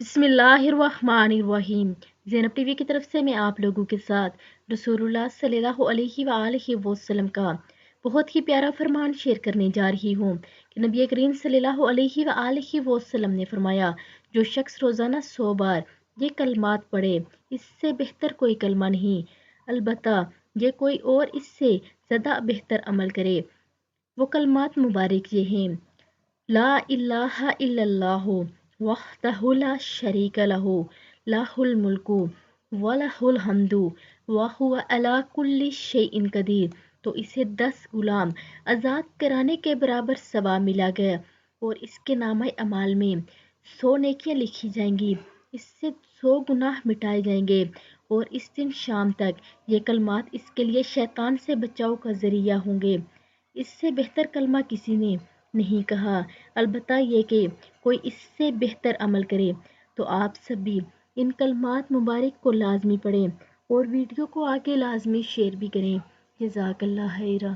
बिस्मिल्लाहिर्रहमानिर्रहीम। ज़ैनब टीवी की तरफ से मैं आप लोगों के साथ रसूलुल्लाह सल्लल्लाहु अलैहि वसल्लम का बहुत ही प्यारा फरमान शेयर करने जा रही हूँ कि नबी करीम सल्लल्लाहु अलैहि वसल्लम ने फरमाया, जो शख्स रोज़ाना 100 बार ये कलमात पढ़े, इससे बेहतर कोई कलमा नहीं, अलबत्ता ये कोई और इससे ज़्यादा बेहतर अमल करे। वो कलमात मुबारक ये हैं: ला इलाहा इल्लल्लाहु वहदहु ला शरीका लहु लाहुल मुल्कु व लहुल हम्दु व हुवा अला कुल्लि शैइन कदीर। तो इसे 10 गुलाम आज़ाद कराने के बराबर सवाब मिला गया और इसके नामे अमाल में 100 नेकियां लिखी जाएंगी, इससे 100 गुनाह मिटाए जाएंगे और इस दिन शाम तक ये कलमात इसके लिए शैतान से बचाव का जरिया होंगे। इससे बेहतर कलमा किसी ने नहीं कहा, अलबत्ता ये कि कोई इससे बेहतर अमल करे। तो आप सब भी इन कलमात मुबारक को लाजमी पढ़ें और वीडियो को आगे लाजमी शेयर भी करें। जज़ाकल्लाह खैरा।